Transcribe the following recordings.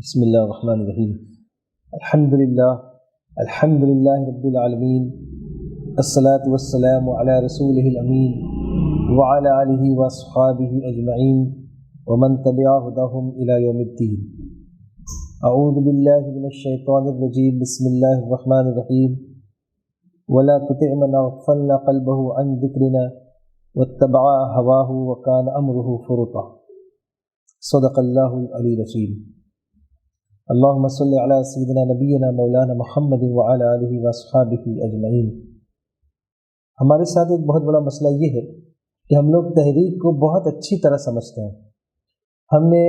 بسم اللہ الرحمن الرحیم الحمد للہ رب العالمین الصلاة والسلام علی رسولہ الامین وعلی آلہ واصحابہ اجمعین ومن تبع ہداہم الی یوم الدین۔ اعوذ باللہ من الشیطان الرجیم، بسم اللہ الرحمن الرحیم۔ ولا تطع من اغفلنا قلبہ عن ذکرنا واتبع ہواہ وکان امرہ فرطا۔ صدق اللہ العلی العظیم۔ اللہم صلی علی سیدنا نبینا مولانا محمد وعلی آلہ واصحابہ اجمعین۔ ہمارے ساتھ ایک بہت بڑا مسئلہ یہ ہے کہ ہم لوگ تحریک کو بہت اچھی طرح سمجھتے ہیں۔ ہم نے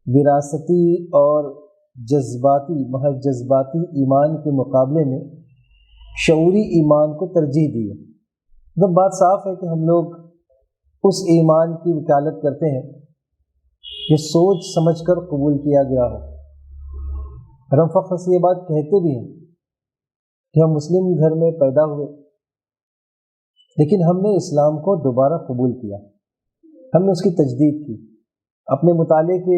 وراثتی اور محض جذباتی ایمان کے مقابلے میں شعوری ایمان کو ترجیح دی ہے۔ مطلب بات صاف ہے کہ ہم لوگ اس ایمان کی وکالت کرتے ہیں جو سوچ سمجھ کر قبول کیا گیا ہو، اور ہم فخر سے یہ بات کہتے بھی ہیں کہ ہم مسلم گھر میں پیدا ہوئے، لیکن ہم نے اسلام کو دوبارہ قبول کیا، ہم نے اس کی تجدید کی اپنے مطالعے کے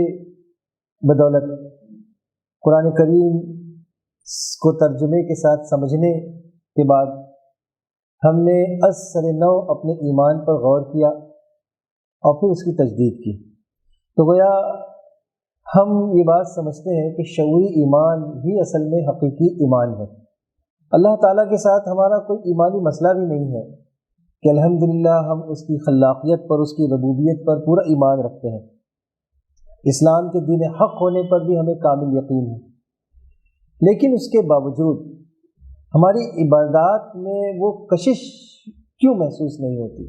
بدولت۔ قرآن کریم کو ترجمے کے ساتھ سمجھنے کے بعد ہم نے از سر نو اپنے ایمان پر غور کیا اور پھر اس کی تجدید کی۔ تو گویا ہم یہ بات سمجھتے ہیں کہ شعوری ایمان ہی اصل میں حقیقی ایمان ہے۔ اللہ تعالیٰ کے ساتھ ہمارا کوئی ایمانی مسئلہ بھی نہیں ہے کہ الحمدللہ ہم اس کی خلاقیت پر، اس کی ربوبیت پر پورا ایمان رکھتے ہیں۔ اسلام کے دین حق ہونے پر بھی ہمیں کامل یقین ہے، لیکن اس کے باوجود ہماری عبادات میں وہ کشش کیوں محسوس نہیں ہوتی؟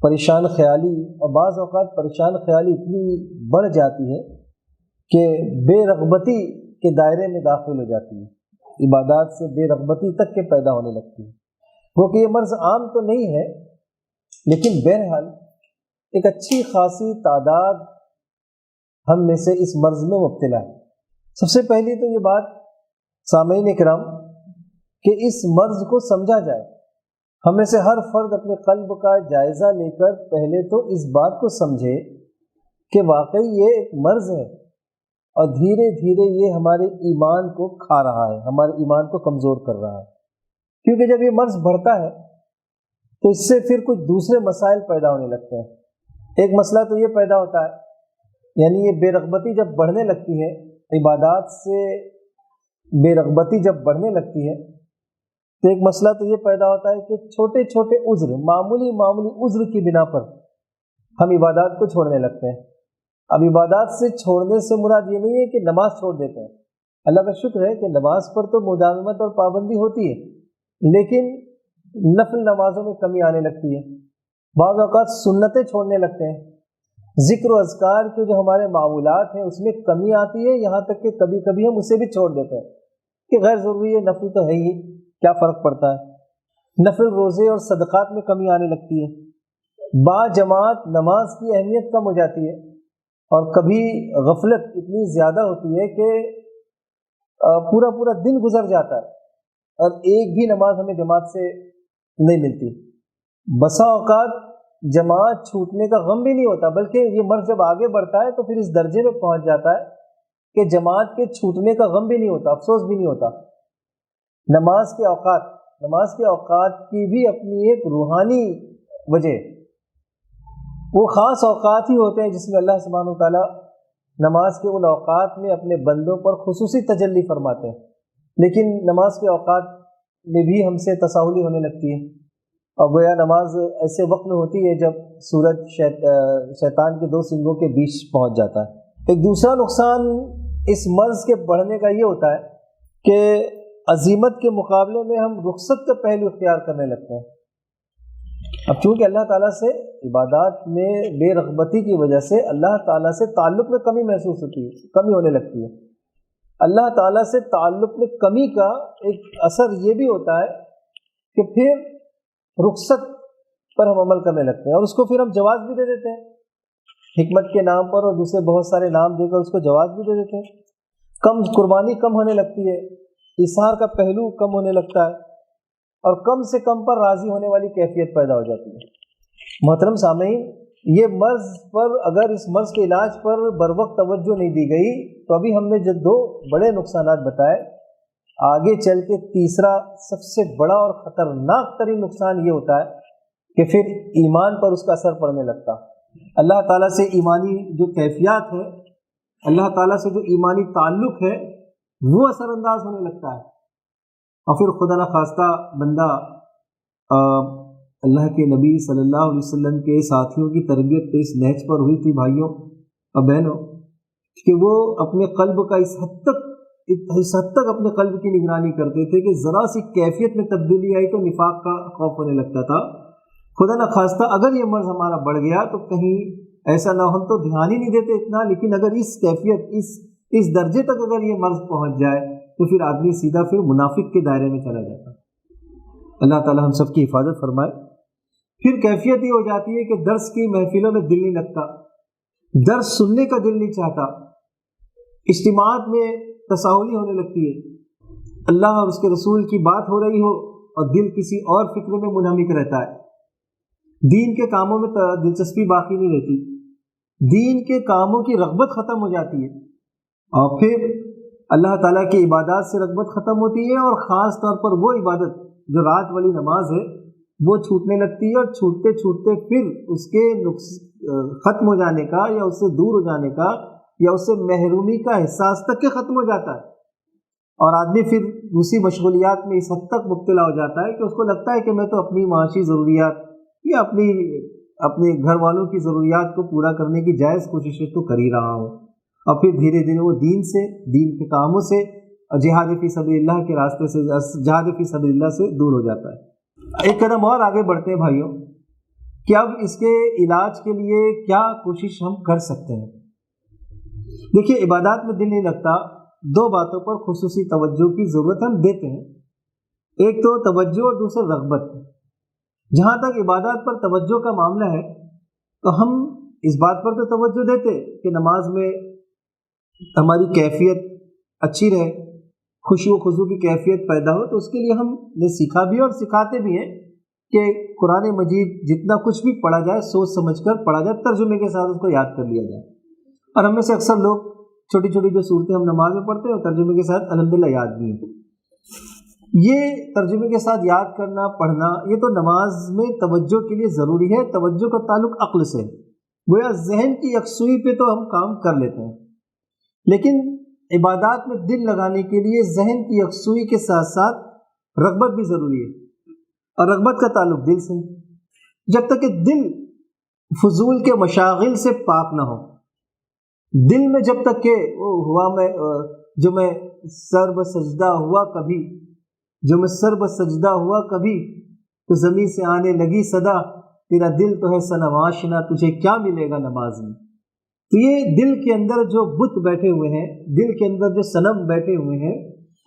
پریشان خیالی، اور بعض اوقات پریشان خیالی اتنی بڑھ جاتی ہے کہ بے رغبتی کے دائرے میں داخل ہو جاتی ہے، عبادات سے بے رغبتی تک کے پیدا ہونے لگتی ہے۔ وہ کہ یہ مرض عام تو نہیں ہے، لیکن بہرحال ایک اچھی خاصی تعداد ہم میں سے اس مرض میں مبتلا ہے۔ سب سے پہلی تو یہ بات سامعین اکرام کہ اس مرض کو سمجھا جائے۔ ہم میں سے ہر فرد اپنے قلب کا جائزہ لے کر پہلے تو اس بات کو سمجھے کہ واقعی یہ ایک مرض ہے، اور دھیرے دھیرے یہ ہمارے ایمان کو کھا رہا ہے، ہمارے ایمان کو کمزور کر رہا ہے۔ کیونکہ جب یہ مرض بڑھتا ہے تو اس سے پھر کچھ دوسرے مسائل پیدا ہونے لگتے ہیں۔ ایک مسئلہ تو یہ پیدا ہوتا ہے، یعنی یہ بے رغبتی جب بڑھنے لگتی ہے، عبادات سے بے رغبتی جب بڑھنے لگتی ہے، تو ایک مسئلہ تو یہ پیدا ہوتا ہے کہ چھوٹے چھوٹے عذر، معمولی عذر کی بنا پر ہم عبادات کو چھوڑنے لگتے ہیں۔ اب عبادات سے چھوڑنے سے مراد یہ نہیں ہے کہ نماز چھوڑ دیتے ہیں۔ اللہ کا شکر ہے کہ نماز پر تو مداومت اور پابندی ہوتی ہے، لیکن نفل نمازوں میں کمی آنے لگتی ہے۔ بعض اوقات سنتیں چھوڑنے لگتے ہیں، ذکر و اذکار کے جو ہمارے معمولات ہیں اس میں کمی آتی ہے، یہاں تک کہ کبھی کبھی ہم اسے بھی چھوڑ دیتے ہیں کہ غیر ضروری ہے، نفل تو ہے ہی، کیا فرق پڑتا ہے۔ نفل روزے اور صدقات میں کمی آنے لگتی ہے، با جماعت نماز کی اہمیت کم ہو جاتی ہے، اور کبھی غفلت اتنی زیادہ ہوتی ہے کہ پورا دن گزر جاتا ہے اور ایک بھی نماز ہمیں جماعت سے نہیں ملتی۔ بسا اوقات جماعت چھوٹنے کا غم بھی نہیں ہوتا، بلکہ یہ مرض جب آگے بڑھتا ہے تو پھر اس درجے میں پہنچ جاتا ہے کہ جماعت کے چھوٹنے کا غم بھی نہیں ہوتا، افسوس بھی نہیں ہوتا۔ نماز کے اوقات کی بھی اپنی ایک روحانی وجہ، وہ خاص اوقات ہی ہوتے ہیں جس میں اللہ سبحانہ و تعالیٰ نماز کے ان اوقات میں اپنے بندوں پر خصوصی تجلی فرماتے ہیں، لیکن نماز کے اوقات میں بھی ہم سے تساہلی ہونے لگتی ہے، اور گویا نماز ایسے وقت میں ہوتی ہے جب سورج شیطان کے دو سنگوں کے بیچ پہنچ جاتا ہے۔ ایک دوسرا نقصان اس مرض کے بڑھنے کا یہ ہوتا ہے کہ عزیمت کے مقابلے میں ہم رخصت کا پہلو اختیار کرنے لگتے ہیں۔ اب چونکہ اللہ تعالیٰ سے عبادات میں بے رغبتی کی وجہ سے اللہ تعالیٰ سے تعلق میں کمی محسوس ہوتی ہے، کمی ہونے لگتی ہے۔ اللہ تعالیٰ سے تعلق میں کمی کا ایک اثر یہ بھی ہوتا ہے کہ پھر رخصت پر ہم عمل کرنے لگتے ہیں، اور اس کو پھر ہم جواز بھی دے دیتے ہیں، حکمت کے نام پر اور دوسرے بہت سارے نام دے کر اس کو جواز بھی دے دیتے ہیں۔ قربانی کم ہونے لگتی ہے، اظہار کا پہلو کم ہونے لگتا ہے، اور کم سے کم پر راضی ہونے والی کیفیت پیدا ہو جاتی ہے۔ محترم سامعین، یہ مرض پر اگر اس مرض کے علاج پر بر وقت توجہ نہیں دی گئی تو ابھی ہم نے جو 2 بڑے نقصانات بتائے، آگے چل کے تیسرا سب سے بڑا اور خطرناک ترین نقصان یہ ہوتا ہے کہ پھر ایمان پر اس کا اثر پڑنے لگتا۔ اللہ تعالیٰ سے ایمانی جو کیفیات ہے، اللہ تعالیٰ سے جو ایمانی تعلق ہے، وہ اثر انداز ہونے لگتا ہے، اور پھر خدا نخواستہ بندہ اللہ کے نبی صلی اللہ علیہ وسلم کے ساتھیوں کی تربیت تو اس نہج پر ہوئی تھی بھائیوں اور بہنوں کہ وہ اپنے قلب کا اس حد تک اپنے قلب کی نگرانی کرتے تھے کہ ذرا سی کیفیت میں تبدیلی آئی تو نفاق کا خوف ہونے لگتا تھا۔ خدا نخواستہ اگر یہ مرض ہمارا بڑھ گیا تو کہیں ایسا نہ ہو، ہم تو دھیان ہی نہیں دیتے اتنا، لیکن اگر اس کیفیت اس درجے تک اگر یہ مرض پہنچ جائے تو پھر آدمی سیدھا پھر منافق کے دائرے میں چلا جاتا۔ اللہ تعالی ہم سب کی حفاظت فرمائے۔ پھر کیفیت یہ ہو جاتی ہے کہ درس کی محفلوں میں دل نہیں لگتا، درس سننے کا دل نہیں چاہتا، اجتماعات میں تساہلی ہونے لگتی ہے، اللہ اور اس کے رسول کی بات ہو رہی ہو اور دل کسی اور فکر میں منہمک رہتا ہے، دین کے کاموں میں دلچسپی باقی نہیں رہتی، دین کے کاموں کی رغبت ختم ہو جاتی ہے، اور پھر اللہ تعالیٰ کی عبادات سے رغبت ختم ہوتی ہے، اور خاص طور پر وہ عبادت جو رات والی نماز ہے وہ چھوٹنے لگتی ہے، اور چھوٹتے چھوٹتے پھر اس کے ختم ہو جانے کا یا اس سے دور ہو جانے کا یا اس سے محرومی کا احساس تک کہ ختم ہو جاتا ہے، اور آدمی پھر اسی مشغولیات میں اس حد تک مبتلا ہو جاتا ہے کہ اس کو لگتا ہے کہ میں تو اپنی معاشی ضروریات یا اپنے گھر والوں کی ضروریات کو پورا کرنے کی جائز کوششیں تو کر ہی رہا ہوں، اور پھر دھیرے دھیرے وہ دین کے کاموں سے اور جہاد فی سبیل اللہ کے راستے سے، جہاد فی سبیل اللہ سے دور ہو جاتا ہے۔ ایک قدم اور آگے بڑھتے ہیں بھائیوں کہ اب اس کے علاج کے لیے کیا کوشش ہم کر سکتے ہیں۔ دیکھیے، عبادات میں دل نہیں لگتا، 2 باتوں پر خصوصی توجہ کی ضرورت ہم دیتے ہیں، ایک تو توجہ اور دوسرا رغبت۔ جہاں تک عبادات پر توجہ کا معاملہ ہے تو ہم اس بات پر تو توجہ دیتے کہ نماز میں ہماری کیفیت اچھی رہے، خوشی و خضوع کی کیفیت پیدا ہو، تو اس کے لیے ہم نے سیکھا بھی اور سکھاتے بھی ہیں کہ قرآن مجید جتنا کچھ بھی پڑھا جائے سوچ سمجھ کر پڑھا جائے، ترجمے کے ساتھ اس کو یاد کر لیا جائے۔ اور ہم میں سے اکثر لوگ چھوٹی چھوٹی جو صورتیں ہم نماز میں پڑھتے ہیں اور ترجمے کے ساتھ الحمدللہ یاد بھی ہیں۔ یہ ترجمے کے ساتھ یاد کرنا، پڑھنا، یہ تو نماز میں توجہ کے لیے ضروری ہے۔ توجہ کا تعلق عقل سے، گویا ذہن کی یکسوئی پہ تو ہم کام کر لیتے ہیں، لیکن عبادات میں دل لگانے کے لیے ذہن کی یکسوئی کے ساتھ ساتھ رغبت بھی ضروری ہے، اور رغبت کا تعلق دل سے۔ جب تک کہ دل فضول کے مشاغل سے پاک نہ ہو، دل میں جب تک کہ میں سر بسجدہ ہوا کبھی تو زمین سے آنے لگی صدا، تیرا دل تو ہے صنم آشنا، تجھے کیا ملے گا نماز میں۔ تو یہ دل کے اندر جو بت بیٹھے ہوئے ہیں، دل کے اندر جو صنم بیٹھے ہوئے ہیں،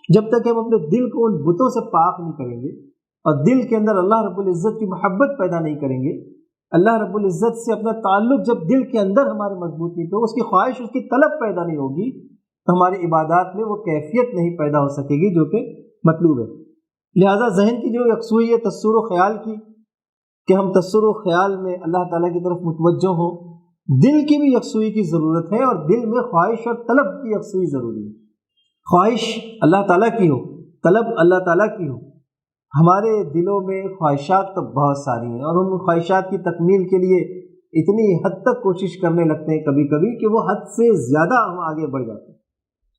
جب تک ہم اپنے دل کو ان بتوں سے پاک نہیں کریں گے اور دل کے اندر اللہ رب العزت کی محبت پیدا نہیں کریں گے، اللہ رب العزت سے اپنا تعلق جب دل کے اندر ہمارے مضبوط نہیں تو اس کی خواہش، اس کی طلب پیدا نہیں ہوگی، تو ہماری عبادات میں وہ کیفیت نہیں پیدا ہو سکے گی جو کہ مطلوب ہے۔ لہٰذا ذہن کی جو یکسوئی ہے تصور و خیال کی، کہ ہم تصور و خیال میں اللہ تعالیٰ کی طرف متوجہ ہوں، دل کی بھی یکسوئی کی ضرورت ہے، اور دل میں خواہش اور طلب کی یکسوئی ضروری ہے۔ خواہش اللہ تعالیٰ کی ہو، طلب اللہ تعالیٰ کی ہو۔ ہمارے دلوں میں خواہشات تو بہت ساری ہیں، اور ان خواہشات کی تکمیل کے لیے اتنی حد تک کوشش کرنے لگتے ہیں کبھی کبھی کہ وہ حد سے زیادہ ہم آگے بڑھ جاتے ہیں۔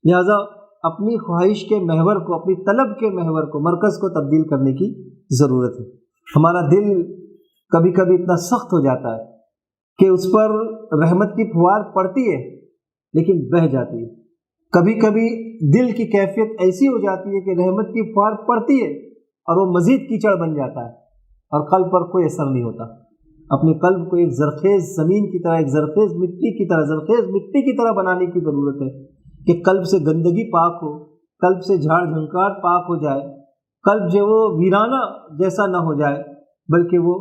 لہٰذا اپنی خواہش کے محور کو، اپنی طلب کے محور کو، مرکز کو تبدیل کرنے کی ضرورت ہے۔ ہمارا دل کبھی کبھی اتنا سخت ہو جاتا ہے کہ اس پر رحمت کی پھوار پڑتی ہے لیکن بہہ جاتی ہے، کبھی کبھی دل کی کیفیت ایسی ہو جاتی ہے کہ رحمت کی پھوار پڑتی ہے اور وہ مزید کیچڑ بن جاتا ہے، اور قلب پر کوئی اثر نہیں ہوتا۔ اپنے قلب کو ایک زرخیز زمین کی طرح، ایک زرخیز مٹی کی طرح بنانے کی ضرورت ہے کہ قلب سے گندگی پاک ہو، قلب سے جھاڑ جھنکار پاک ہو جائے، قلب جو وہ ویرانہ جیسا نہ ہو جائے، بلکہ وہ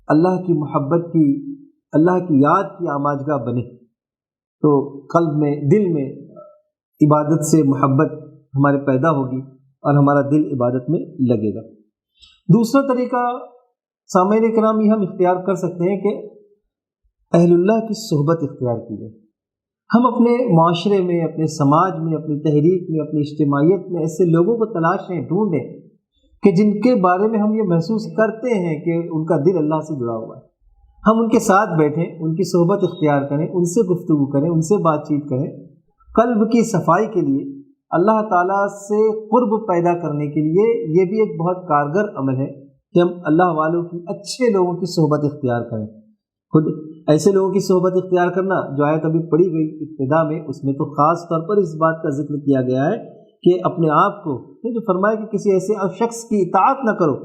اللہ کی محبت کی، اللہ کی یاد کی آماجگاہ بنے، تو قلب میں، دل میں عبادت سے محبت ہمارے پیدا ہوگی اور ہمارا دل عبادت میں لگے گا۔ دوسرا طریقہ سامعین کرام یہ ہم اختیار کر سکتے ہیں کہ اہل اللہ کی صحبت اختیار کی جائے۔ ہم اپنے معاشرے میں، اپنے سماج میں، اپنی تحریک میں، اپنی اجتماعیت میں ایسے لوگوں کو تلاشیں، ڈھونڈیں کہ جن کے بارے میں ہم یہ محسوس کرتے ہیں کہ ان کا دل اللہ سے جڑا ہوا ہے۔ ہم ان کے ساتھ بیٹھیں، ان کی صحبت اختیار کریں، ان سے گفتگو کریں، ان سے بات چیت کریں۔ قلب کی صفائی کے لیے، اللہ تعالیٰ سے قرب پیدا کرنے کے لیے یہ بھی ایک بہت کارگر عمل ہے کہ ہم اللہ والوں کی، اچھے لوگوں کی صحبت اختیار کریں۔ خود ایسے لوگوں کی صحبت اختیار کرنا جو آیت ابھی پڑھی گئی ابتدا میں، اس میں تو خاص طور پر اس بات کا ذکر کیا گیا ہے کہ اپنے آپ کو، جو فرمایا کہ کسی ایسے شخص کی اطاعت نہ کرو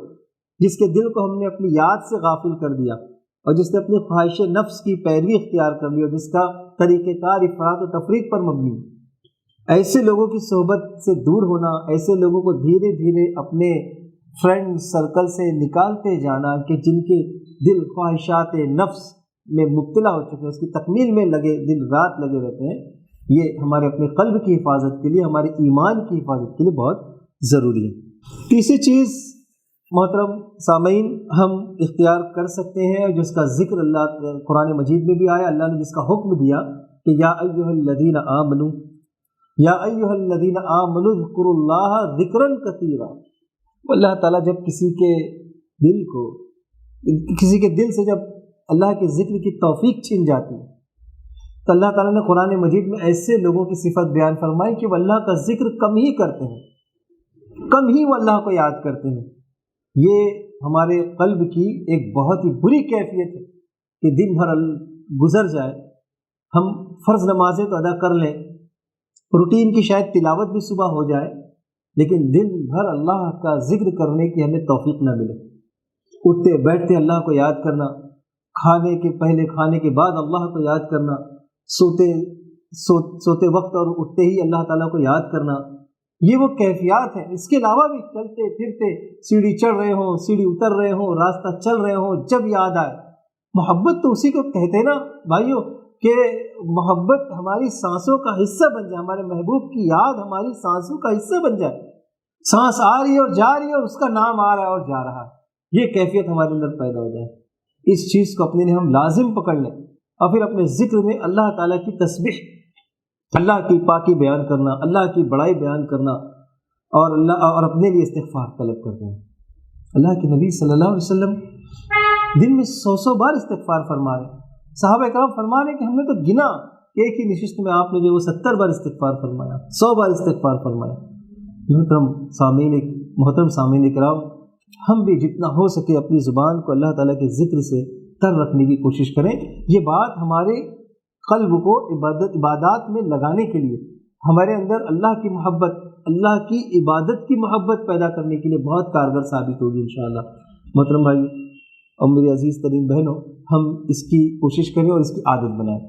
جس کے دل کو ہم نے اپنی یاد سے غافل کر دیا، اور جس نے اپنی خواہش نفس کی پیروی اختیار کر لی، اور جس کا طریقہ کار افراط و تفریط پر مبنی ہے۔ ایسے لوگوں کی صحبت سے دور ہونا، ایسے لوگوں کو دھیرے دھیرے اپنے فرینڈ سرکل سے نکالتے جانا کہ جن کے دل خواہشات نفس میں مبتلا ہو چکے ہیں، اس کی تکمیل میں دن رات لگے رہتے ہیں، یہ ہمارے اپنے قلب کی حفاظت کے لیے، ہمارے ایمان کی حفاظت کے لیے بہت ضروری ہے۔ تیسری چیز محترم سامعین ہم اختیار کر سکتے ہیں، جس کا ذکر اللہ قرآن مجید میں بھی آیا، اللہ نے جس کا حکم دیا کہ یا ایھا الذین آمنوا، یا ایھا الذین آمنوا اذکروا اللہ ذکرا کثیرا۔ اللہ تعالیٰ جب کسی کے دل سے جب اللہ کے ذکر کی توفیق چھن جاتی ہے تو اللہ تعالیٰ نے قرآن مجید میں ایسے لوگوں کی صفت بیان فرمائی کہ وہ اللہ کا ذکر کم ہی کرتے ہیں، کم ہی وہ اللہ کو یاد کرتے ہیں۔ یہ ہمارے قلب کی ایک بہت ہی بری کیفیت ہے کہ دن بھر گزر جائے، ہم فرض نمازیں تو ادا کر لیں، روٹین کی شاید تلاوت بھی صبح ہو جائے، لیکن دن بھر اللہ کا ذکر کرنے کی ہمیں توفیق نہ ملے۔ اٹھتے بیٹھتے اللہ کو یاد کرنا، کھانے کے پہلے، کھانے کے بعد اللہ کو یاد کرنا، سوتے وقت اور اٹھتے ہی اللہ تعالیٰ کو یاد کرنا، یہ وہ کیفیات ہیں۔ اس کے علاوہ بھی چلتے پھرتے، سیڑھی چڑھ رہے ہوں، سیڑھی اتر رہے ہوں، راستہ چل رہے ہوں، جب یاد آئے، محبت تو اسی کو کہتے نا بھائیوں کہ محبت ہماری سانسوں کا حصہ بن جائے، ہمارے محبوب کی یاد ہماری سانسوں کا حصہ بن جائے، سانس آ رہی ہے اور جا رہی ہے اور اس کا نام آ رہا ہے اور جا رہا ہے، یہ کیفیت ہمارے اندر پیدا ہو جائے۔ اس چیز کو اپنے لیے ہم لازم پکڑ لیں، اور پھر اپنے ذکر میں اللہ تعالیٰ کی تسبیح، اللہ کی پاکی بیان کرنا، اللہ کی بڑائی بیان کرنا، اور اپنے لیے استغفار طلب کرنا۔ اللہ کے نبی صلی اللہ علیہ وسلم دن میں 100 بار استغفار فرما رہے ہیں۔ صحابہ کرام فرما رہے ہیں کہ ہم نے تو گنا کہ ایک ہی نشست میں آپ نے جو وہ 70 بار استغفار فرمایا، 100 بار استغفار فرمایا۔ محترم سامعین کرام، ہم بھی جتنا ہو سکے اپنی زبان کو اللہ تعالیٰ کے ذکر سے تر رکھنے کی کوشش کریں۔ یہ بات ہمارے قلب کو عبادات میں لگانے کے لیے، ہمارے اندر اللہ کی محبت، اللہ کی عبادت کی محبت پیدا کرنے کے لیے بہت کارگر ثابت ہوگی انشاءاللہ۔ محترم بھائی اور میری عزیز ترین بہنوں، ہم اس کی کوشش کریں اور اس کی عادت بنائیں۔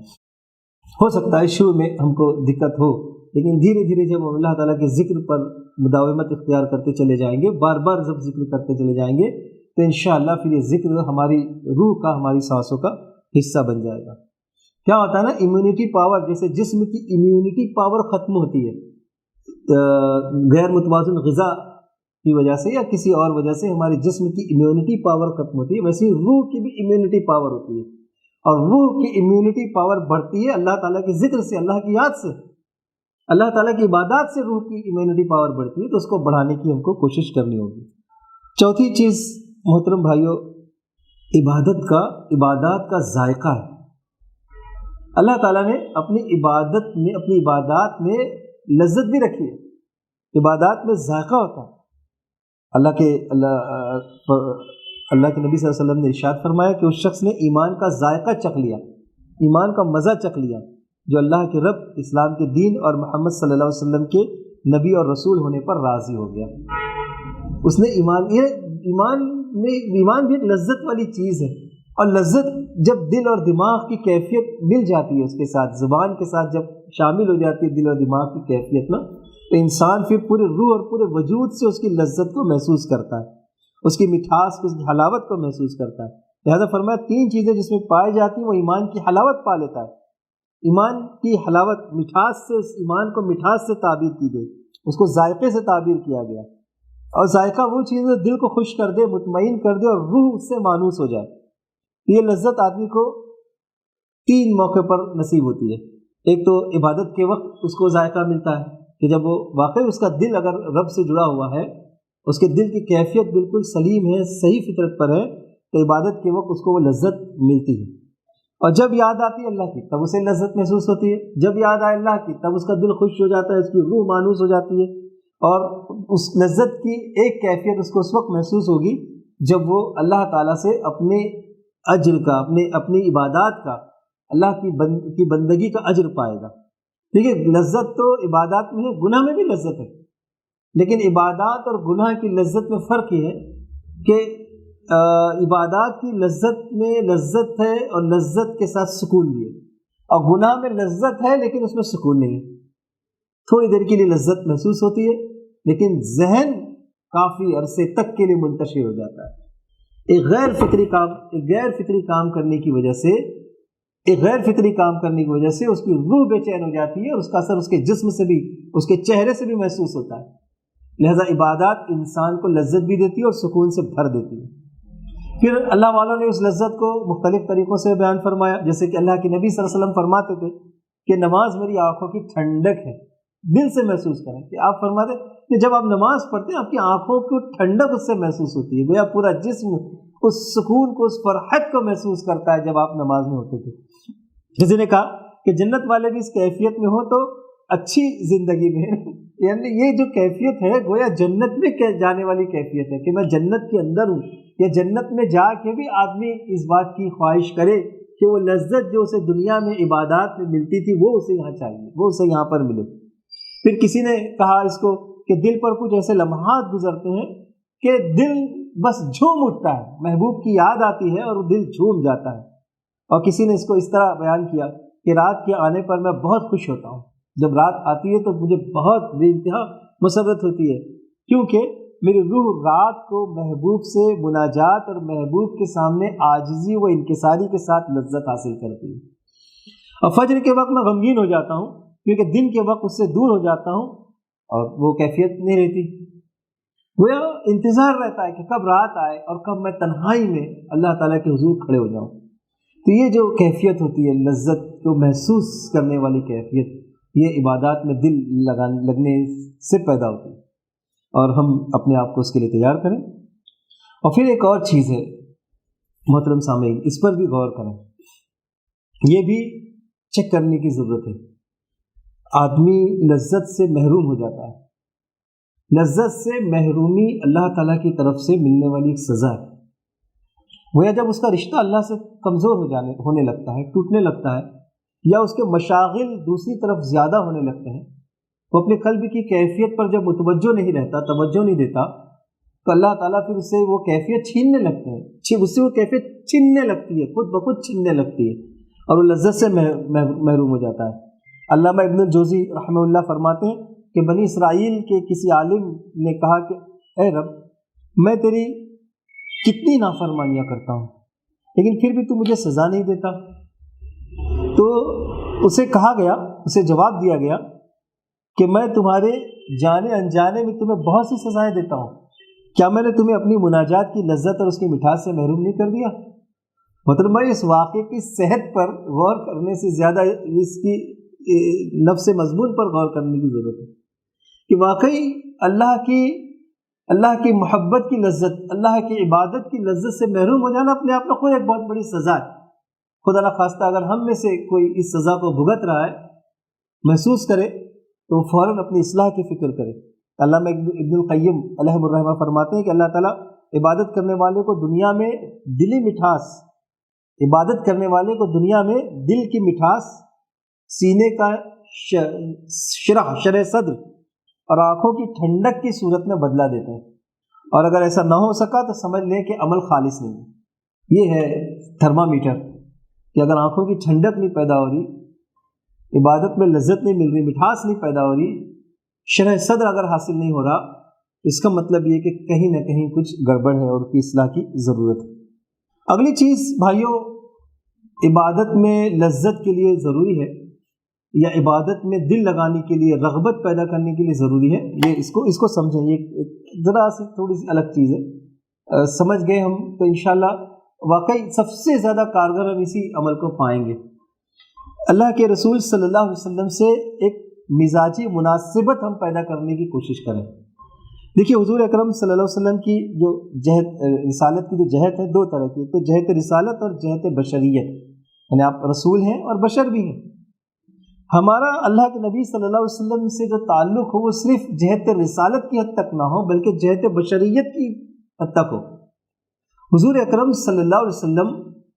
ہو سکتا ہے شروع میں ہم کو دقت ہو، لیکن دھیرے دھیرے جب ہم اللہ تعالیٰ کے ذکر پر مداومت اختیار کرتے چلے جائیں گے، بار بار جب ذکر کرتے چلے جائیں گے تو انشاءاللہ پھر یہ ذکر ہماری روح کا، ہماری سانسوں کا حصہ بن جائے گا۔ کیا ہوتا ہے نا، امیونٹی پاور، جیسے جسم کی امیونٹی پاور ختم ہوتی ہے غیر متوازن غذا کی وجہ سے یا کسی اور وجہ سے، ہمارے جسم کی امیونٹی پاور ختم ہوتی ہے، ویسے روح کی بھی امیونٹی پاور ہوتی ہے، اور روح کی امیونٹی پاور بڑھتی ہے اللہ تعالیٰ کے ذکر سے، اللہ کی یاد سے، اللہ تعالیٰ کی عبادات سے روح کی امیونٹی پاور بڑھتی ہے، تو اس کو بڑھانے کی ہم کو کوشش کرنی ہوگی۔ چوتھی چیز محترم بھائیوں، عبادات کا ذائقہ ہے۔ اللہ تعالیٰ نے اپنی عبادات میں لذت بھی رکھی ہے، عبادات میں ذائقہ ہوتا ہے۔ اللہ کے نبی صلی اللہ علیہ وسلم نے ارشاد فرمایا کہ اس شخص نے ایمان کا ذائقہ چکھ لیا، ایمان کا مزہ چکھ لیا، جو اللہ کے رب، اسلام کے دین اور محمد صلی اللہ علیہ وسلم کے نبی اور رسول ہونے پر راضی ہو گیا۔ اس نے ایمان بھی ایک لذت والی چیز ہے، اور لذت جب دل اور دماغ کی کیفیت مل جاتی ہے، اس کے ساتھ زبان کے ساتھ جب شامل ہو جاتی ہے دل اور دماغ کی کیفیت نا، تو انسان پھر پورے روح اور پورے وجود سے اس کی لذت کو محسوس کرتا ہے، اس کی مٹھاس، اس کی حلاوت کو محسوس کرتا ہے۔ لہذا فرمایا 3 چیزیں جس میں پائی جاتی ہیں وہ ایمان کی حلاوت پا لیتا ہے۔ ایمان کی حلاوت، مٹھاس سے، اس ایمان کو مٹھاس سے تعبیر کی گئی، اس کو ذائقے سے تعبیر کیا گیا، اور ذائقہ وہ چیز ہے دل کو خوش کر دے، مطمئن کر دے اور روح اس سے مانوس ہو جائے۔ یہ لذت آدمی کو 3 موقع پر نصیب ہوتی ہے۔ ایک تو عبادت کے وقت اس کو ذائقہ ملتا ہے کہ جب وہ واقعی اس کا دل اگر رب سے جڑا ہوا ہے، اس کے دل کی کیفیت بالکل سلیم ہے، صحیح فطرت پر ہے، تو عبادت کے وقت اس کو وہ لذت ملتی ہے۔ اور جب یاد آتی ہے اللہ کی تب اسے لذت محسوس ہوتی ہے، جب یاد آئے اللہ کی تب اس کا دل خوش ہو جاتا ہے، اس کی روح مانوس ہو جاتی ہے، اور اس لذت کی ایک کیفیت اس کو اس وقت محسوس ہوگی جب وہ اللہ تعالیٰ سے اپنے اجر کا، اپنی عبادات کا، اللہ کی بندگی کا اجر پائے گا۔ ٹھیک ہے، لذت تو عبادات میں ہے، گناہ میں بھی لذت ہے، لیکن عبادات اور گناہ کی لذت میں فرق یہ ہے کہ عبادات کی لذت میں لذت ہے اور لذت کے ساتھ سکون بھی ہے، اور گناہ میں لذت ہے لیکن اس میں سکون نہیں ہے۔ تھوڑی دیر کے لیے لذت محسوس ہوتی ہے لیکن ذہن کافی عرصے تک کے لیے منتشر ہو جاتا ہے۔ ایک غیر فطری کام کرنے کی وجہ سے اس کی روح بے چین ہو جاتی ہے، اور اس کا اثر اس کے جسم سے بھی، اس کے چہرے سے بھی محسوس ہوتا ہے۔ لہذا عبادات انسان کو لذت بھی دیتی ہے اور سکون سے بھر دیتی ہے۔ پھر اللہ والوں نے اس لذت کو مختلف طریقوں سے بیان فرمایا، جیسے کہ اللہ کے نبی صلی اللہ علیہ وسلم فرماتے تھے کہ نماز میری آنکھوں کی ٹھنڈک ہے۔ دل سے محسوس کریں کہ آپ فرماتے کہ جب آپ نماز پڑھتے ہیں آپ کی آنکھوں کو ٹھنڈک اس سے محسوس ہوتی ہے، گویا پورا جسم اس سکون کو، اس فرحت کو محسوس کرتا ہے جب آپ نماز میں ہوتے تھے۔ کسی نے کہا کہ جنت والے بھی اس کیفیت میں ہوں تو اچھی زندگی میں، یعنی یہ جو کیفیت ہے گویا جنت میں جانے والی کیفیت ہے کہ میں جنت کے اندر ہوں، یا جنت میں جا کے بھی آدمی اس بات کی خواہش کرے کہ وہ لذت جو اسے دنیا میں عبادات میں ملتی تھی وہ اسے یہاں چاہیے، وہ اسے یہاں پر ملے۔ پھر کسی نے کہا اس کو کہ دل پر کچھ ایسے لمحات گزرتے ہیں کہ دل بس جھوم اٹھتا ہے، محبوب کی یاد آتی ہے اور وہ دل جھوم جاتا ہے۔ اور کسی نے اس کو اس طرح بیان کیا کہ رات کے آنے پر میں بہت خوش ہوتا ہوں، جب رات آتی ہے تو مجھے بہت بے انتہا مسرت ہوتی ہے، کیونکہ میری روح رات کو محبوب سے مناجات اور محبوب کے سامنے عاجزی و انکساری کے ساتھ لذت حاصل کرتی ہے۔ اور فجر کے وقت میں غمگین ہو جاتا ہوں کیونکہ دن کے وقت اس سے دور ہو جاتا ہوں اور وہ کیفیت نہیں رہتی، وہ انتظار رہتا ہے کہ کب رات آئے اور کب میں تنہائی میں اللہ تعالیٰ کے حضور کھڑے ہو جاؤں۔ تو یہ جو کیفیت ہوتی ہے لذت کو محسوس کرنے والی کیفیت، یہ عبادات میں دل لگنے سے پیدا ہوتی ہے، اور ہم اپنے آپ کو اس کے لیے تیار کریں۔ اور پھر ایک اور چیز ہے محترم سامعین، اس پر بھی غور کریں، یہ بھی چیک کرنے کی ضرورت ہے۔ آدمی لذت سے محروم ہو جاتا ہے، لذت سے محرومی اللہ تعالیٰ کی طرف سے ملنے والی ایک سزا ہے۔ وہ جب اس کا رشتہ اللہ سے کمزور ہونے لگتا ہے، ٹوٹنے لگتا ہے، یا اس کے مشاغل دوسری طرف زیادہ ہونے لگتے ہیں، وہ اپنے قلب کی کیفیت پر جب متوجہ نہیں رہتا، توجہ نہیں دیتا، تو اللہ تعالیٰ پھر اس سے وہ کیفیت چھیننے لگتے ہیں، اس سے وہ کیفیت چھیننے لگتی ہے، خود بخود چھیننے لگتی ہے، اور وہ لذت سے محروم ہو جاتا ہے۔ علامہ ابن الجوزی رحمہ اللہ فرماتے ہیں کہ بنی اسرائیل کے کسی عالم نے کہا کہ اے رب، میں تیری کتنی نافرمانیاں کرتا ہوں لیکن پھر بھی تو مجھے سزا نہیں دیتا۔ تو اسے جواب دیا گیا کہ میں تمہارے جانے انجانے میں تمہیں بہت سی سزائیں دیتا ہوں، کیا میں نے تمہیں اپنی مناجات کی لذت اور اس کی مٹھاس سے محروم نہیں کر دیا؟ مطلب میں اس واقعے کی صحت پر غور کرنے سے زیادہ اس کی نفس مضمون پر غور کرنے کی ضرورت ہے کہ واقعی اللہ کی محبت کی لذت، اللہ کی عبادت کی لذت سے محروم ہو جانا اپنے آپ میں خود ایک بہت بڑی سزا ہے۔ خدا نخواستہ اگر ہم میں سے کوئی اس سزا کو بھگت رہا ہے، محسوس کرے، تو فوراً اپنی اصلاح کی فکر کرے۔ علامہ ابن القیم علیہ الرحمہ فرماتے ہیں کہ اللہ تعالیٰ عبادت کرنے والے کو دنیا میں دلی مٹھاس، عبادت کرنے والے کو دنیا میں دل کی مٹھاس، سینے کا شرح صدر اور آنکھوں کی ٹھنڈک کی صورت میں بدلا دیتے ہیں، اور اگر ایسا نہ ہو سکا تو سمجھ لیں کہ عمل خالص نہیں ہے۔ یہ ہے تھرمامیٹر کہ اگر آنکھوں کی ٹھنڈک نہیں پیدا ہو رہی، عبادت میں لذت نہیں مل رہی، مٹھاس نہیں پیدا ہو رہی، شرح صدر اگر حاصل نہیں ہو رہا، اس کا مطلب یہ کہ کہیں نہ کہیں کچھ گڑبڑ ہے اور کی اصلاح کی ضرورت ہے۔ اگلی چیز بھائیوں، عبادت میں لذت کے لیے ضروری ہے یا عبادت میں دل لگانے کے لیے، رغبت پیدا کرنے کے لیے ضروری ہے، یہ اس کو سمجھیں، یہ ذرا سی تھوڑی سی الگ چیز ہے۔ سمجھ گئے ہم تو انشاءاللہ واقعی سب سے زیادہ کارگر ہم اسی عمل کو پائیں گے اللہ کے رسول صلی اللہ علیہ وسلم سے ایک مزاجی مناسبت ہم پیدا کرنے کی کوشش کریں. دیکھیے حضور اکرم صلی اللہ علیہ وسلم کی جو جہت رسالت کی جو جہت ہے دو طرح کی، تو جہت رسالت اور جہت بشریت، یعنی آپ رسول ہیں اور بشر بھی ہیں. ہمارا اللہ کے نبی صلی اللہ علیہ وسلم سے جو تعلق ہو وہ صرف جہت رسالت کی حد تک نہ ہو بلکہ جہت بشریت کی حد تک ہو. حضور اکرم صلی اللہ علیہ وسلم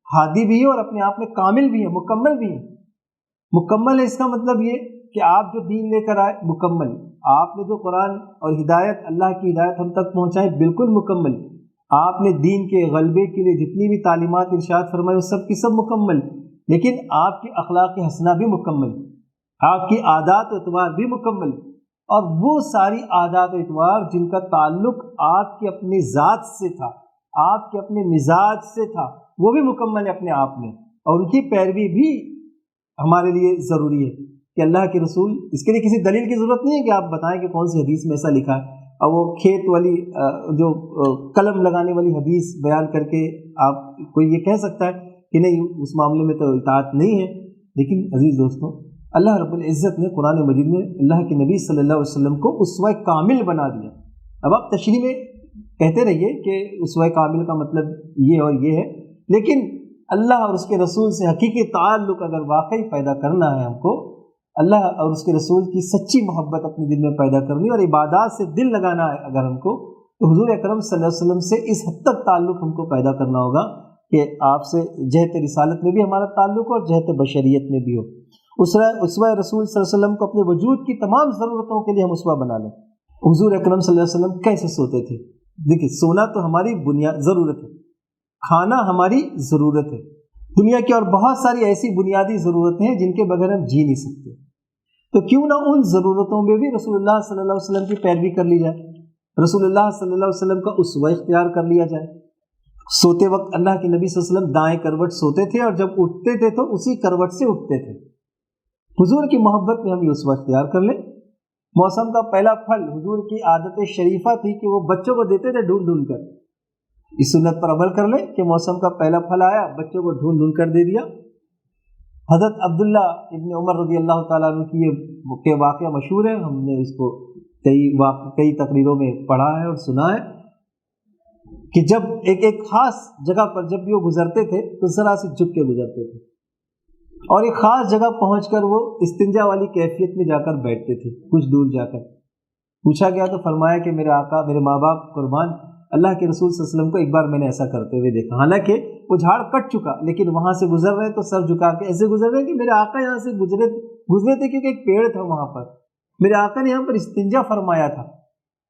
ہادی بھی ہے اور اپنے آپ میں کامل بھی ہے، مکمل بھی ہے. مکمل ہے اس کا مطلب یہ کہ آپ جو دین لے کر آئے مکمل، آپ نے جو قرآن اور ہدایت اللہ کی ہدایت ہم تک پہنچائے بالکل مکمل، آپ نے دین کے غلبے کے لیے جتنی بھی تعلیمات ارشاد فرمائے وہ سب کی سب مکمل، لیکن آپ کی اخلاق حسنہ بھی مکمل، آپ کی عادات و اطوار بھی مکمل، اور وہ ساری عادات و اطوار جن کا تعلق آپ کی اپنی ذات سے تھا، آپ کے اپنے مزاج سے تھا، وہ بھی مکمل ہے اپنے آپ میں، اور ان کی پیروی بھی ہمارے لیے ضروری ہے کہ اللہ کے رسول، اس کے لیے کسی دلیل کی ضرورت نہیں ہے کہ آپ بتائیں کہ کون سی حدیث میں ایسا لکھا ہے، اور وہ کھیت والی جو قلم لگانے والی حدیث بیان کر کے آپ کوئی یہ کہہ سکتا ہے کہ نہیں اس معاملے میں تو اطاعت نہیں ہے. لیکن عزیز دوستوں، اللہ رب العزت نے قرآن مجید میں اللہ کے نبی صلی اللہ علیہ وسلم کو اسوہ کامل بنا دیا. اب آپ تشریح میں کہتے رہیے کہ اسوہ کامل کا مطلب یہ اور یہ ہے، لیکن اللہ اور اس کے رسول سے حقیقی تعلق اگر واقعی پیدا کرنا ہے ہم کو، اللہ اور اس کے رسول کی سچی محبت اپنے دل میں پیدا کرنی اور عبادات سے دل لگانا ہے اگر ہم کو، تو حضور اکرم صلی اللہ علیہ وسلم سے اس حد تک تعلق ہم کو پیدا کرنا ہوگا کہ آپ سے جہت رسالت میں بھی ہمارا تعلق ہو اور جہت بشریت میں بھی ہو. اسوہ رسول صلی اللہ علیہ وسلم کو اپنے وجود کی تمام ضرورتوں کے لیے ہم اسوہ بنا لیں. حضور اکرم صلی اللہ علیہ وسلم کیسے سوتے تھے؟ دیکھیے سونا تو ہماری بنیاد ضرورت ہے، کھانا ہماری ضرورت ہے، دنیا کی اور بہت ساری ایسی بنیادی ضرورتیں ہیں جن کے بغیر ہم جی نہیں سکتے. تو کیوں نہ ان ضرورتوں میں بھی رسول اللہ صلی اللہ علیہ وسلم کی پیروی کر لی جائے، رسول اللہ صلی اللہ علیہ وسلم کا اسوہ اختیار کر لیا جائے. سوتے وقت اللہ کے نبی صلی اللہ علیہ وسلم دائیں کروٹ سوتے تھے اور جب اٹھتے تھے تو اسی کروٹ سے اٹھتے تھے. حضور کی محبت میں ہم یہ اسوہ اختیار کر لیں. موسم کا پہلا پھل حضور کی عادت شریفہ تھی کہ وہ بچوں کو دیتے تھے ڈھونڈ ڈھونڈ کر. اس سنت پر عمل کر لیں کہ موسم کا پہلا پھل آیا بچوں کو ڈھونڈ ڈھونڈ کر دے دیا. حضرت عبداللہ ابن عمر رضی اللہ تعالیٰ عنہ کی یہ واقعہ مشہور ہے، ہم نے اس کو کئی تقریروں میں پڑھا ہے اور سنا ہے کہ جب ایک خاص جگہ پر جب بھی وہ گزرتے تھے تو ذرا سے جھک کے گزرتے تھے، اور ایک خاص جگہ پہنچ کر وہ استنجا والی کیفیت میں جا کر بیٹھتے تھے. کچھ دور جا کر پوچھا گیا تو فرمایا کہ میرے آقا، میرے ماں باپ قربان، اللہ کے رسول صلی اللہ علیہ وسلم کو ایک بار میں نے ایسا کرتے ہوئے دیکھا. حالانکہ وہ جھاڑ کٹ چکا لیکن وہاں سے گزر رہے تو سر جھکا کے ایسے گزر رہے کہ میرے آقا یہاں سے گزرے تھے کیونکہ ایک پیڑ تھا وہاں پر، میرے آقا نے یہاں پر استنجا فرمایا تھا.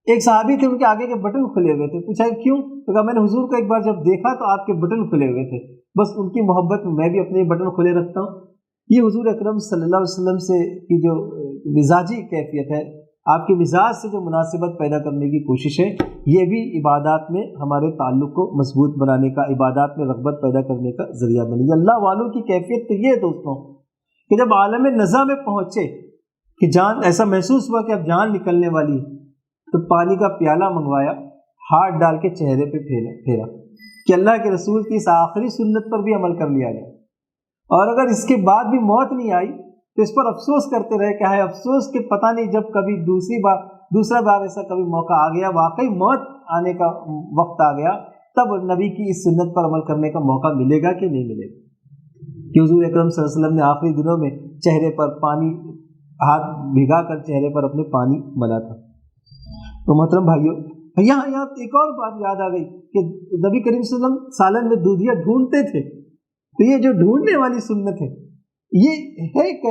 ایک صحابی تھے، ان کے آگے کے بٹن کھلے ہوئے تھے. پوچھا کیوں؟ تو کہا میں نے حضور کو ایک بار جب دیکھا تو آپ کے بٹن کھلے ہوئے تھے، بس ان کی محبت میں بھی اپنے بٹن کھلے رکھتا ہوں. یہ حضور اکرم صلی اللہ علیہ وسلم سے کی جو مزاجی کیفیت ہے، آپ کے مزاج سے جو مناسبت پیدا کرنے کی کوشش ہے، یہ بھی عبادات میں ہمارے تعلق کو مضبوط بنانے کا، عبادات میں رغبت پیدا کرنے کا ذریعہ بنے گی. اللہ والوں کی کیفیت تو یہ ہے دوستوں کہ جب عالم نزا میں پہنچے کہ جان، ایسا محسوس ہوا کہ اب جان نکلنے والی ہے، تو پانی کا پیالہ منگوایا، ہاتھ ڈال کے چہرے پہ پھیرا کہ اللہ کے رسول کی اس آخری سنت پر بھی عمل کر لیا جائے. اور اگر اس کے بعد بھی موت نہیں آئی تو اس پر افسوس کرتے رہے کہ ہے افسوس کہ پتہ نہیں جب کبھی دوسرا بار ایسا کبھی موقع آ گیا، واقعی موت آنے کا وقت آ گیا، تب نبی کی اس سنت پر عمل کرنے کا موقع ملے گا کہ نہیں ملے گا. کہ حضور اکرم صلی اللہ علیہ وسلم نے آخری دنوں میں چہرے پر پانی، ہاتھ بھگا کر چہرے پر اپنے پانی ملا تھا. تو محترم بھائیو، یہاں ایک اور بات یاد آ گئی کہ نبی کریم صلی اللہ علیہ وسلم سالن میں دودھیا ڈھونڈتے تھے. تو یہ جو ڈھونڈنے والی سنت ہے، یہ ہے کہ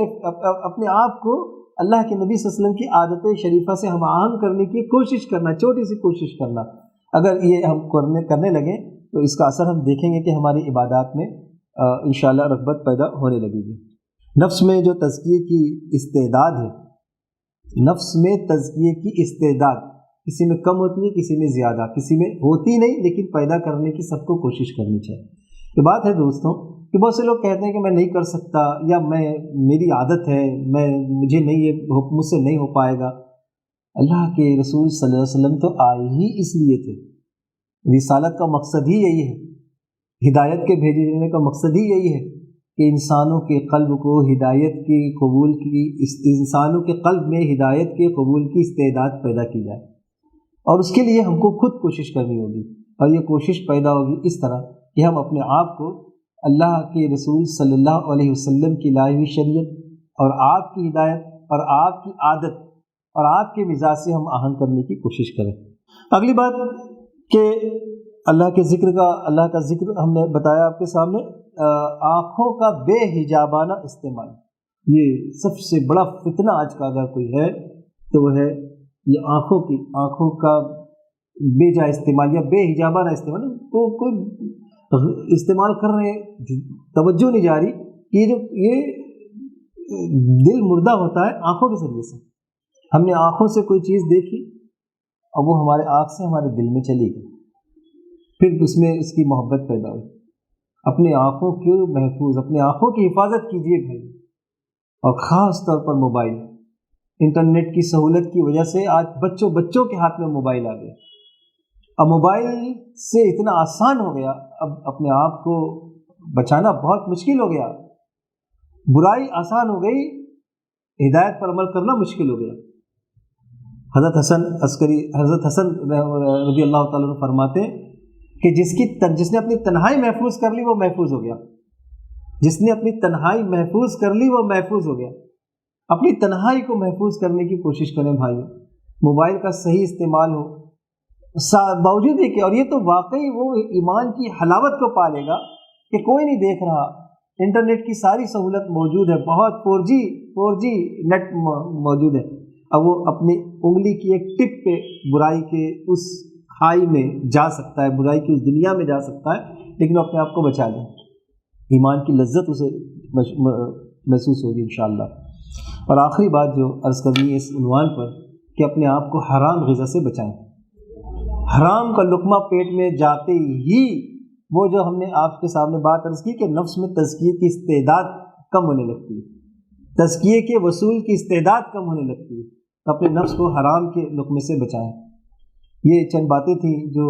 اپنے آپ کو اللہ کے نبی صلی اللہ علیہ وسلم کی عادت شریفہ سے ہم آہنگ کرنے کی کوشش کرنا، چھوٹی سی کوشش کرنا. اگر یہ ہم کرنے لگیں تو اس کا اثر ہم دیکھیں گے کہ ہماری عبادات میں انشاءاللہ رغبت پیدا ہونے لگے گی. نفس میں جو تزکیے کی استعداد ہے، نفس میں تزکیے کی استعداد کسی میں کم ہوتی ہے، کسی میں زیادہ، کسی میں ہوتی نہیں، لیکن پیدا کرنے کی سب کو کوشش کرنی چاہیے. یہ بات ہے دوستوں کہ بہت سے لوگ کہتے ہیں کہ میں نہیں کر سکتا، یا میری عادت ہے، مجھے نہیں، یہ مجھ سے نہیں ہو پائے گا. اللہ کے رسول صلی اللہ علیہ وسلم تو آئے ہی اس لیے تھے، رسالت کا مقصد ہی یہی ہے، ہدایت کے بھیجے جانے کا مقصد ہی یہی ہے کہ انسانوں کے قلب کو ہدایت کی قبول کی انسانوں کے قلب میں ہدایت کے قبول کی استعداد پیدا کی جائے، اور اس کے لیے ہم کو خود کوشش کرنی ہوگی، اور یہ کوشش پیدا ہوگی اس طرح کہ ہم اپنے آپ کو اللہ کے رسول صلی اللہ علیہ وسلم کی لائی ہوئی شریعت اور آپ کی ہدایت اور آپ کی عادت اور آپ کے مزاج سے ہم آہنگ کرنے کی کوشش کریں۔ اگلی بات کہ اللہ کا ذکر ہم نے بتایا آپ کے سامنے، آنکھوں کا بے حجابانہ استعمال، یہ سب سے بڑا فتنہ آج کا اگر کوئی ہے تو وہ ہے یہ آنکھوں کا بے جا استعمال یا بے حجابانہ استعمال۔ تو کوئی استعمال کر رہے ہیں، توجہ نہیں جا رہی، یہ دل مردہ ہوتا ہے آنکھوں کے ذریعے سے۔ ہم نے آنکھوں سے کوئی چیز دیکھی اور وہ ہمارے آنکھ سے ہمارے دل میں چلی گئی، پھر اس میں اس کی محبت پیدا ہوئی۔ اپنے آنکھوں کو محفوظ، اپنے آنکھوں کی حفاظت کیجیے بھائی، اور خاص طور پر موبائل، انٹرنیٹ کی سہولت کی وجہ سے آج بچوں کے ہاتھ میں موبائل آ گیا، اب موبائل سے اتنا آسان ہو گیا، اب اپنے آپ کو بچانا بہت مشکل ہو گیا، برائی آسان ہو گئی، ہدایت پر عمل کرنا مشکل ہو گیا۔ حضرت حسن رضی اللہ تعالیٰ عنہ فرماتے ہیں کہ جس نے اپنی تنہائی محفوظ کر لی وہ محفوظ ہو گیا، جس نے اپنی تنہائی محفوظ کر لی وہ محفوظ ہو گیا۔ اپنی تنہائی کو محفوظ کرنے کی کوشش کریں بھائی، موبائل کا صحیح استعمال ہو، باوجود ہی کہ، اور یہ تو واقعی وہ ایمان کی حلاوت کو پالے گا کہ کوئی نہیں دیکھ رہا، انٹرنیٹ کی ساری سہولت موجود ہے، بہت 4G نیٹ موجود ہے، اب وہ اپنی انگلی کی ایک ٹپ پہ برائی کے اس کھائی میں جا سکتا ہے، برائی کی اس دنیا میں جا سکتا ہے، لیکن وہ اپنے آپ کو بچا لے، ایمان کی لذت اسے محسوس ہوگی انشاءاللہ۔ اور آخری بات جو عرض کرنی ہے اس عنوان پر کہ اپنے آپ کو حرام غذا سے بچائیں۔ حرام کا لقمہ پیٹ میں جاتے ہی وہ جو ہم نے آپ کے سامنے بات عرض کی کہ نفس میں تزکیے کی استعداد کم ہونے لگتی ہے، تزکیے کے وصول کی استعداد کم ہونے لگتی ہے، تو اپنے نفس کو حرام کے لقمے سے بچائیں۔ یہ چند باتیں تھیں جو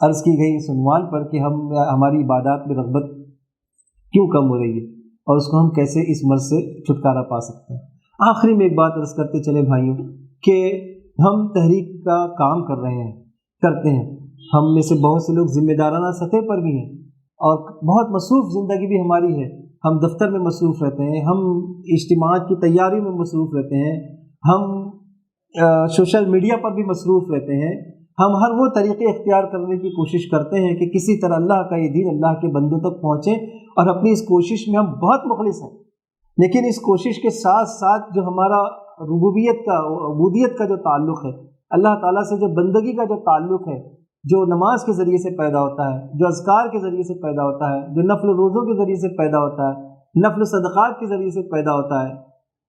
عرض کی گئی اس عنوان پر کہ ہماری عبادات میں رغبت کیوں کم ہو رہی ہے اور اس کو ہم کیسے اس مرض سے چھٹکارا پا سکتے ہیں۔ آخری میں ایک بات عرض کرتے چلے بھائیوں کہ ہم تحریک کا کام کرتے ہیں، ہم میں سے بہت سے لوگ ذمہ دارانہ سطح پر بھی ہیں اور بہت مصروف زندگی بھی ہماری ہے، ہم دفتر میں مصروف رہتے ہیں، ہم اجتماعات کی تیاری میں مصروف رہتے ہیں، ہم سوشل میڈیا پر بھی مصروف رہتے ہیں، ہم ہر وہ طریقے اختیار کرنے کی کوشش کرتے ہیں کہ کسی طرح اللہ کا یہ دین اللہ کے بندوں تک پہنچے، اور اپنی اس کوشش میں ہم بہت مخلص ہیں، لیکن اس کوشش کے ساتھ ساتھ جو ہمارا عبودیت کا جو تعلق ہے، اللہ تعالیٰ سے جو بندگی کا جو تعلق ہے، جو نماز کے ذریعے سے پیدا ہوتا ہے، جو اذکار کے ذریعے سے پیدا ہوتا ہے، جو نفل روزوں کے ذریعے سے پیدا ہوتا ہے، نفل صدقات کے ذریعے سے پیدا ہوتا ہے،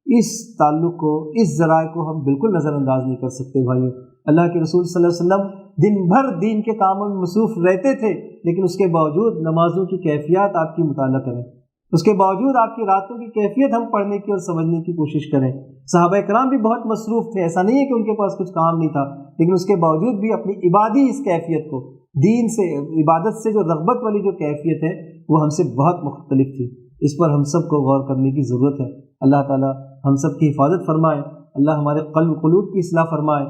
اس تعلق کو، اس ذرائع کو ہم بالکل نظر انداز نہیں کر سکتے بھائیو۔ اللہ کے رسول صلی اللہ علیہ وسلم دن بھر دین کے کاموں میں مصروف رہتے تھے، لیکن اس کے باوجود نمازوں کی کیفیات آپ کی مطالعہ کریں، اس کے باوجود آپ کی راتوں کی کیفیت ہم پڑھنے کی اور سمجھنے کی کوشش کریں۔ صحابہ کرام بھی بہت مصروف تھے، ایسا نہیں ہے کہ ان کے پاس کچھ کام نہیں تھا، لیکن اس کے باوجود بھی اپنی عبادی اس کیفیت کو، دین سے، عبادت سے جو رغبت والی جو کیفیت ہے وہ ہم سے بہت مختلف تھی۔ اس پر ہم سب کو غور کرنے کی ضرورت ہے۔ اللہ تعالی ہم سب کی حفاظت فرمائے، اللہ ہمارے قلوب کی اصلاح فرمائے۔